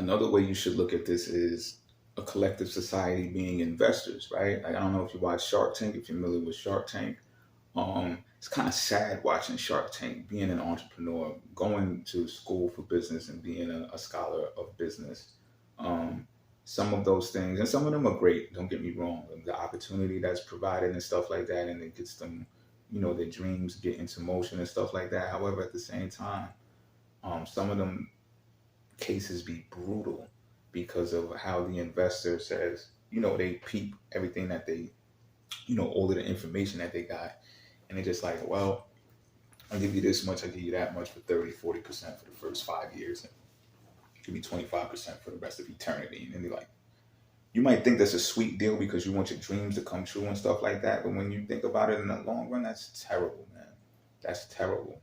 Another way you should look at this is a collective society being investors, right? Like, I don't know if you watch Shark Tank, if you're familiar with Shark Tank. It's kind of sad watching Shark Tank, being an entrepreneur, going to school for business and being a scholar of business. Um, some of those things, and some of them are great, don't get me wrong. The opportunity that's provided and stuff like that, and it gets them, their dreams get into motion and stuff like that. However, at the same time, some of them cases be brutal because of how the investor says, they peep everything that they, all of the information that they got. And they're just like, well, I'll give you this much, I'll give you that much for 30, 40% for the first 5 years, and give me 25% for the rest of eternity. And then they're like, you might think that's a sweet deal because you want your dreams to come true and stuff like that. But when you think about it in the long run, that's terrible, man. That's terrible.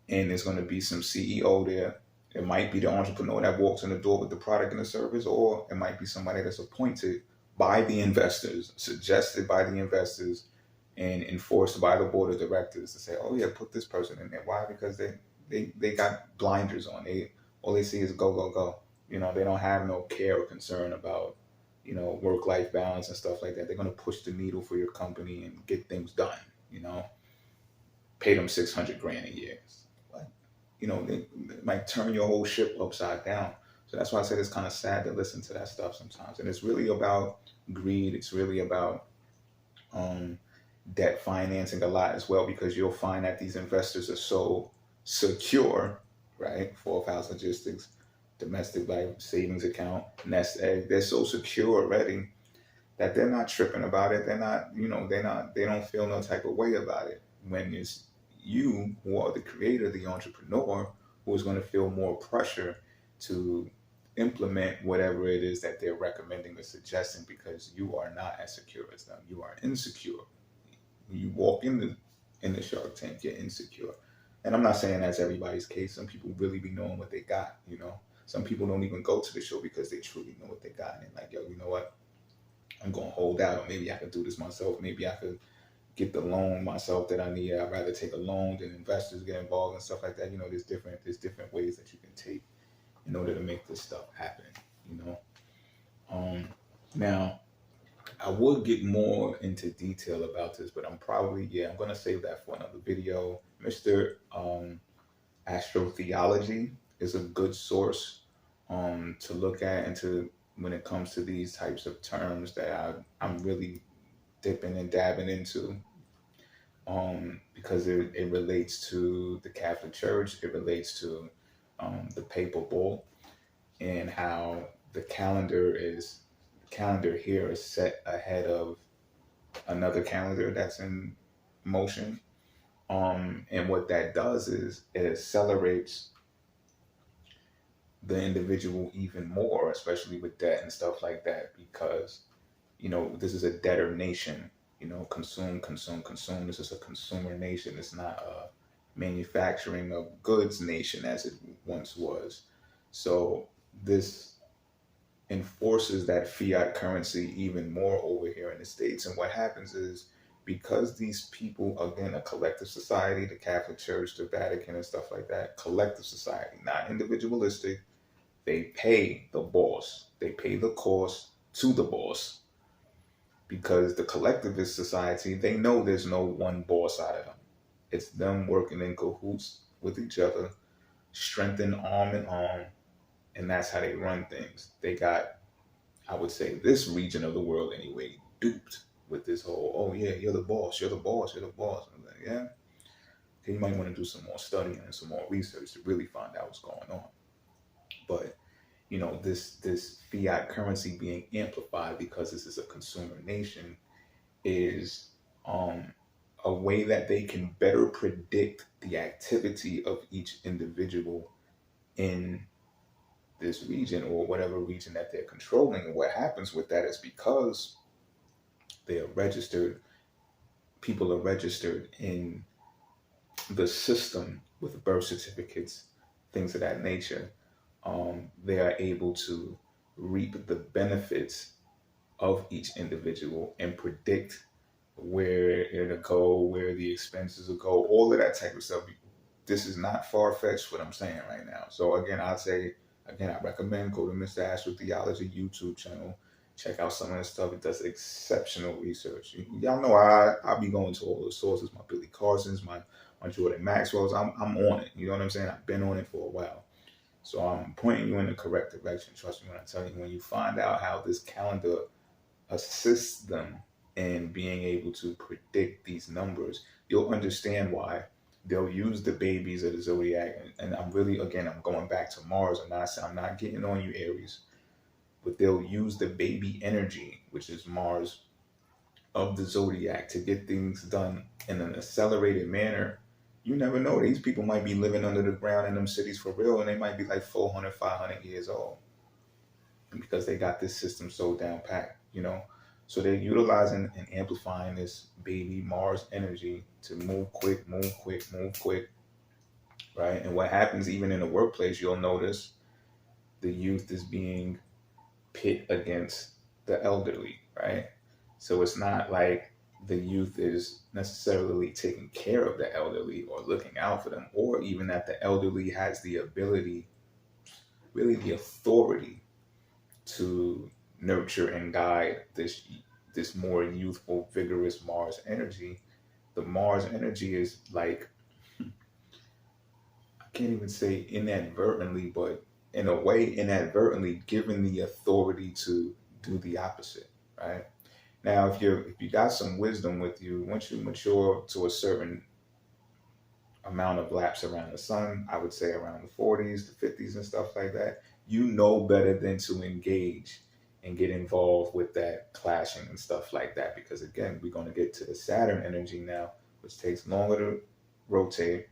And there's going to be some CEO there. It might be the entrepreneur that walks in the door with the product and the service, or it might be somebody that's appointed by the investors, suggested by the investors, and enforced by the board of directors to say, "Oh yeah, put this person in there." Why? Because they got blinders on. All they see is go go go. They don't have no care or concern about work life balance and stuff like that. They're gonna push the needle for your company and get things done. Pay them 600 grand a year. They might turn your whole ship upside down. So that's why I said it's kind of sad to listen to that stuff sometimes. And it's really about greed. It's really about debt financing a lot as well, because you'll find that these investors are so secure, right? Fourth House Logistics, domestic life savings account, nest egg. They're so secure already that they're not tripping about it. They're not, they don't feel no type of way about it. When it's you who are the creator, the entrepreneur, who is going to feel more pressure to implement whatever it is that they're recommending or suggesting, because you are not as secure as them. You are insecure. You walk in the Shark Tank, you're insecure. And I'm not saying that's everybody's case. Some people really be knowing what they got, Some people don't even go to the show because they truly know what they got. And they're like, yo, you know what? I'm going to hold out, or maybe I can do this myself. Maybe I could get the loan myself that I need. I'd rather take a loan than investors get involved and stuff like that. There's different ways that you can take in order to make this stuff happen, you know. Now, I would get more into detail about this, but I'm going to save that for another video. Mr. Astrotheology is a good source to look at, and to when it comes to these types of terms that I'm really dipping and dabbing into, because it relates to the Catholic Church, it relates to the Papal Bull, and how the calendar here is set ahead of another calendar that's in motion. And what that does is it accelerates the individual even more, especially with debt and stuff like that, because this is a debtor nation. Consume, consume, consume. This is a consumer nation. It's not a manufacturing of goods nation as it once was. So this enforces that fiat currency even more over here in the States. And what happens is, because these people, again, a collective society, the Catholic Church, the Vatican and stuff like that, collective society, not individualistic, they pay the boss. They pay the cost to the boss, because the collectivist society, they know there's no one boss out of them. It's them working in cahoots with each other, strengthened arm in arm, and that's how they run things. They got, I would say, this region of the world anyway, duped with this whole, oh yeah, you're the boss, you're the boss, you're the boss. I'm like, yeah. Okay, you might want to do some more studying and some more research to really find out what's going on. But this fiat currency being amplified because this is a consumer nation is a way that they can better predict the activity of each individual in this region, or whatever region that they're controlling. And what happens with that is, because they are registered, people are registered in the system with birth certificates, things of that nature, they are able to reap the benefits of each individual and predict where it'll go, where the expenses will go, all of that type of stuff. This is not far-fetched what I'm saying right now. So again, I'd say Again, I recommend go to Mr. Astro Theology YouTube channel. Check out some of the stuff. It does exceptional research. Y'all know I be going to all the sources. My Billy Carsons, my Jordan Maxwell's. I'm on it. You know what I'm saying? I've been on it for a while. So I'm pointing you in the correct direction. Trust me when I tell you. When you find out how this calendar assists them in being able to predict these numbers, you'll understand why they'll use the babies of the zodiac. And I'm really, again, I'm going back to Mars. I'm not getting on you, Aries, but they'll use the baby energy, which is Mars, of the zodiac to get things done in an accelerated manner. You never know. These people might be living under the ground in them cities for real, and they might be like 400, 500 years old because they got this system so down packed, you know. So they're utilizing and amplifying this baby Mars energy to move quick, move quick, move quick, right? And what happens even in the workplace, you'll notice the youth is being pit against the elderly, right? So it's not like the youth is necessarily taking care of the elderly or looking out for them, or even that the elderly has the ability, really the authority to nurture and guide this more youthful, vigorous Mars energy. The Mars energy is like, I can't even say inadvertently, but in a way inadvertently given the authority to do the opposite, right? Now, if you got some wisdom with you, once you mature to a certain amount of laps around the sun, I would say around the 40s, the 50s, and stuff like that, you know better than to engage and get involved with that clashing and stuff like that. Because again, we're going to get to the Saturn energy now, which takes longer to rotate,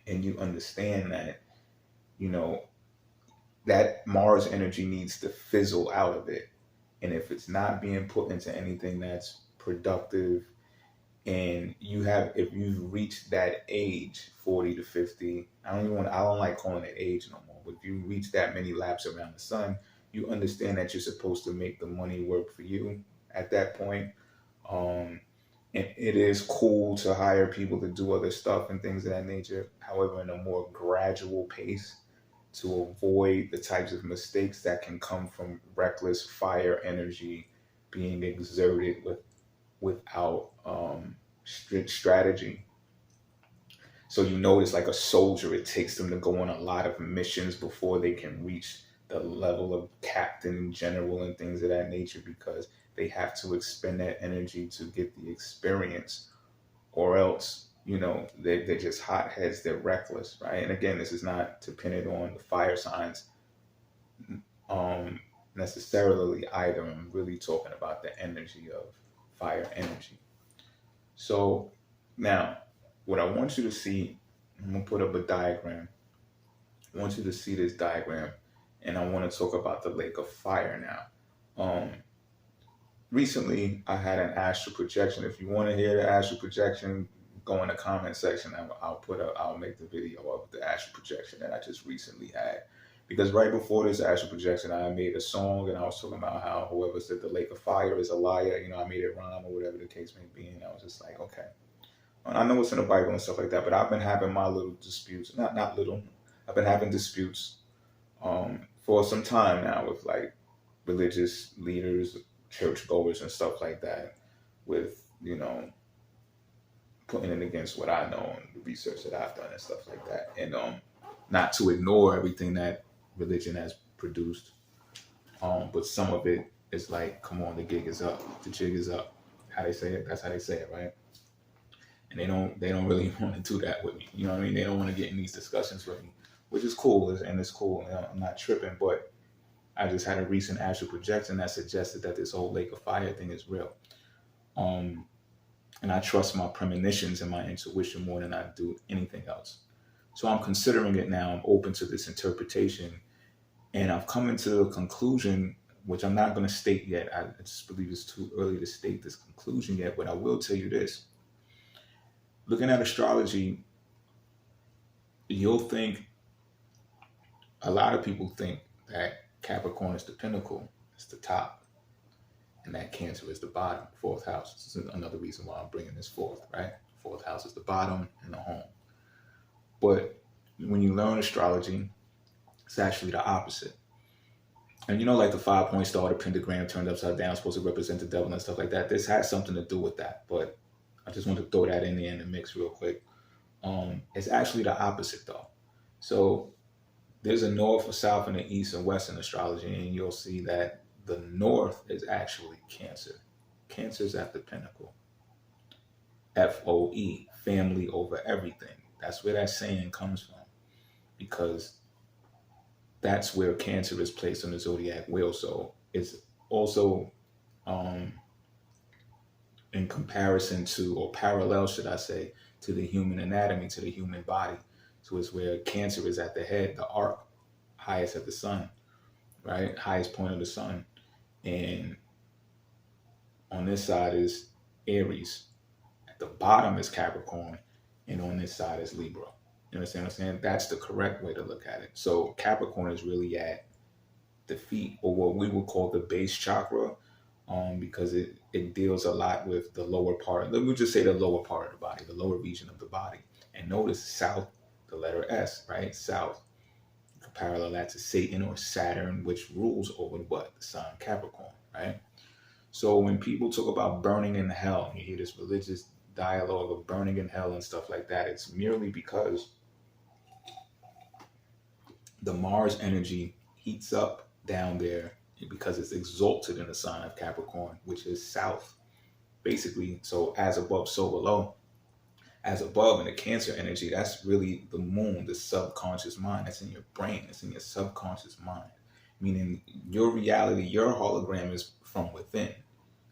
and you understand that, you know, that Mars energy needs to fizzle out of it. And if it's not being put into anything that's productive, and if you've reached that age, 40 to 50, I don't like calling it age no more, but if you reach that many laps around the sun, you understand that you're supposed to make the money work for you at that point. And it is cool to hire people to do other stuff and things of that nature. However, in a more gradual pace, to avoid the types of mistakes that can come from reckless fire energy being exerted without strict strategy. So you notice, like a soldier, it takes them to go on a lot of missions before they can reach the level of captain, general, and things of that nature, because they have to expend that energy to get the experience, or else, you know, they're just hotheads, they're reckless, right? And again, this is not to pin it on the fire signs necessarily either. I'm really talking about the energy of fire energy. So now, what I want you to see, I'm going to put up a diagram. I want you to see this diagram, and I want to talk about the lake of fire now. Recently, I had an astral projection. If you want to hear the astral projection, go in the comment section. I'll make the video of the astral projection that I just recently had. Because right before this astral projection, I made a song, and I was talking about how whoever said the lake of fire is a liar. You know, I made it rhyme or whatever the case may be. And I was just like, okay. And I know it's in the Bible and stuff like that, but I've been having my little disputes. Not little. I've been having disputes for some time now with like religious leaders, churchgoers, and stuff like that, with, you know, putting it against what I know and the research that I've done and stuff like that. And not to ignore everything that religion has produced, but some of it is like, come on, the gig is up, the jig is up. How they say it, that's how they say it, right? And they don't really want to do that with me. You know what I mean? They don't want to get in these discussions with me, which is cool, and it's cool. You know, I'm not tripping, but I just had a recent astral projection that suggested that this whole lake of fire thing is real. And I trust my premonitions and my intuition more than I do anything else. So I'm considering it now. I'm open to this interpretation. And I've come into a conclusion, which I'm not going to state yet. I just believe it's too early to state this conclusion yet, but I will tell you this. Looking at astrology, you'll think, a lot of people think that Capricorn is the pinnacle, it's the top, and that Cancer is the bottom, fourth house. This is another reason why I'm bringing this forth, right? Fourth house is the bottom and the home. But when you learn astrology, It's actually the opposite. And you know, like the 5 point star, the pentagram turned upside down, supposed to represent the devil and stuff like that. This has something to do with that, but I just want to throw that in there in the mix real quick. It's actually the opposite though. So there's a north, a south, and an east and west in astrology, and you'll see that the north is actually Cancer. Cancer is at the pinnacle. FOE, family over everything. That's where that saying comes from, because that's where Cancer is placed on the zodiac wheel. So it's also um, in comparison to, or parallel, should I say, to the human anatomy, to the human body. So it's where Cancer is at the head, the arc, highest at the sun, right? Highest point of the sun. And on this side is Aries. At the bottom is Capricorn. And on this side is Libra. You understand what I'm saying? That's the correct way to look at it. So Capricorn is really at the feet, or what we would call the base chakra, because it deals a lot with the lower part. Let me just say the lower part of the body, the lower region of the body. And notice south, the letter S, right? South. You can parallel that to Satan or Saturn, which rules over what? The sign Capricorn, right? So when people talk about burning in hell, you hear this religious dialogue of burning in hell and stuff like that, it's merely because the Mars energy heats up down there because it's exalted in the sign of Capricorn, which is south. Basically, so as above, so below. As above in the Cancer energy, that's really the moon, the subconscious mind. That's in your brain. It's in your subconscious mind. Meaning your reality, your hologram is from within,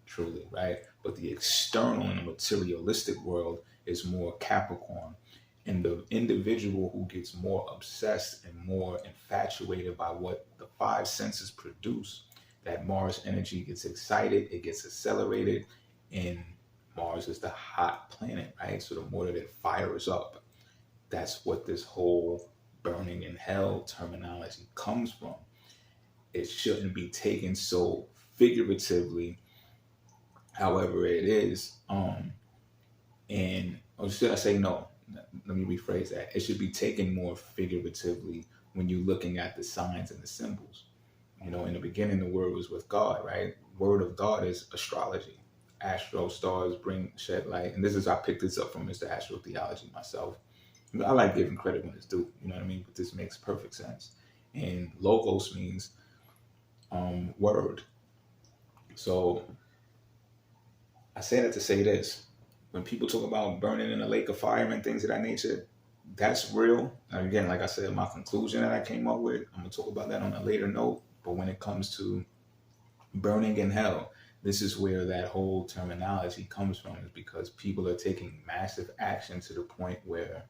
truly, right? But the external and the materialistic world is more Capricorn. And the individual who gets more obsessed and more infatuated by what the five senses produce, that Mars energy gets excited, it gets accelerated, and Mars is the hot planet, right? So the more that it fires up, that's what this whole burning in hell terminology comes from. It shouldn't be taken so figuratively, however it is. Or should I say no? Let me rephrase that. It should be taken more figuratively when you're looking at the signs and the symbols. You know, in the beginning, the word was with God, right? Word of God is astrology. Astro, stars bring shed light. And I picked this up from Mr. Astrotheology myself. I like giving credit when it's due, you know what I mean? But this makes perfect sense. And logos means word. So I say that to say this. When people talk about burning in a lake of fire and things of that nature, that's real. And again, like I said, my conclusion that I came up with, I'm going to talk about that on a later note. But when it comes to burning in hell, this is where that whole terminology comes from, is because people are taking massive action to the point where,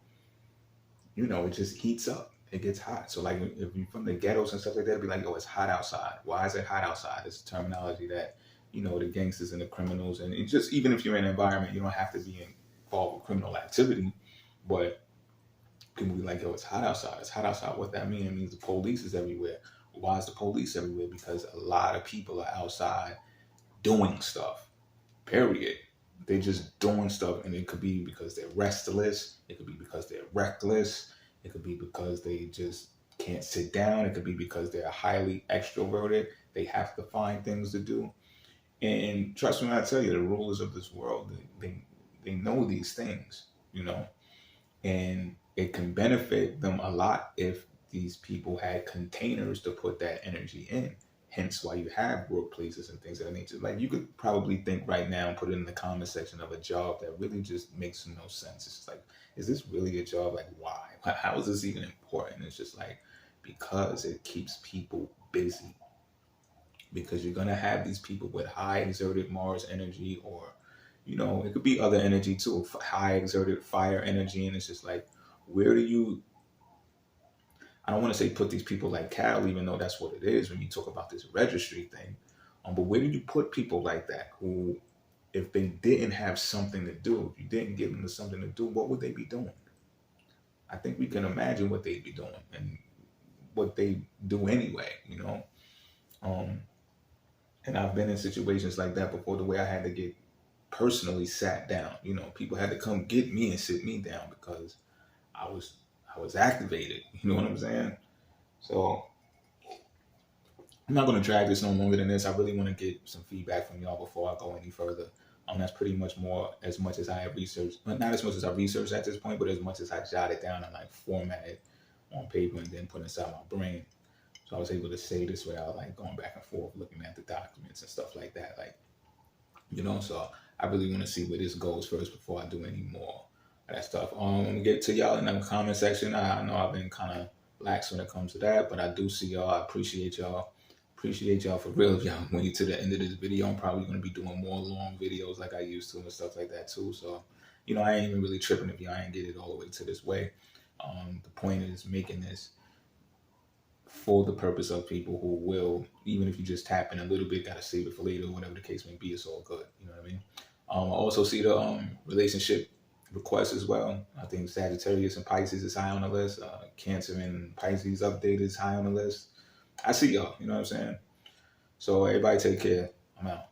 you know, it just heats up. It gets hot. So like if you're from the ghettos and stuff like that, it'd be like, oh, it's hot outside. Why is it hot outside? It's a terminology that, you know, the gangsters and the criminals, and it just, even if you're in an environment, you don't have to be involved with criminal activity, but people be like, yo, it's hot outside. It's hot outside. What that means? It means the police is everywhere. Why is the police everywhere? Because a lot of people are outside doing stuff, period. They're just doing stuff, and it could be because they're restless. It could be because they're reckless. It could be because they just can't sit down. It could be because they're highly extroverted. They have to find things to do. And trust me when I tell you, the rulers of this world, they know these things, you know, and it can benefit them a lot if these people had containers to put that energy in. Hence why you have workplaces and things of that nature. Like, you could probably think right now and put it in the comment section of a job that really just makes no sense. It's just like, is this really a job? Like, why? How is this even important? It's just like, because it keeps people busy. Because you're going to have these people with high exerted Mars energy, or, you know, it could be other energy too, high exerted fire energy. And it's just like, where do you, I don't want to say put these people like cattle, even though that's what it is when you talk about this registry thing. But where do you put people like that who, if they didn't have something to do, if you didn't give them something to do, what would they be doing? I think we can imagine what they'd be doing and what they do anyway, you know? And I've been in situations like that before, the way I had to get personally sat down. You know, people had to come get me and sit me down because I was activated. You know what I'm saying? So I'm not going to drag this no longer than this. I really want to get some feedback from y'all before I go any further. That's pretty much more as much as I have researched, but not as much as I researched at this point, but as much as I jotted down and like formatted on paper and then put inside my brain. So I was able to say this without like going back and forth, looking at the documents and stuff like that. Like, so I really want to see where this goes first before I do any more of that stuff. Get to y'all in the comment section. I know I've been kind of lax when it comes to that, but I do see y'all. I appreciate y'all. Appreciate y'all for real. If y'all made it to the end of this video, I'm probably going to be doing more long videos like I used to and stuff like that too. So, I ain't even really tripping if y'all ain't get it all the way to this way. The point is making this for the purpose of people who will, even if you just tap in a little bit, got to save it for later, whatever the case may be, it's all good. You know what I mean? I also see the relationship requests as well. I think Sagittarius and Pisces is high on the list. Cancer and Pisces update is high on the list. I see y'all, you know what I'm saying? So everybody take care. I'm out.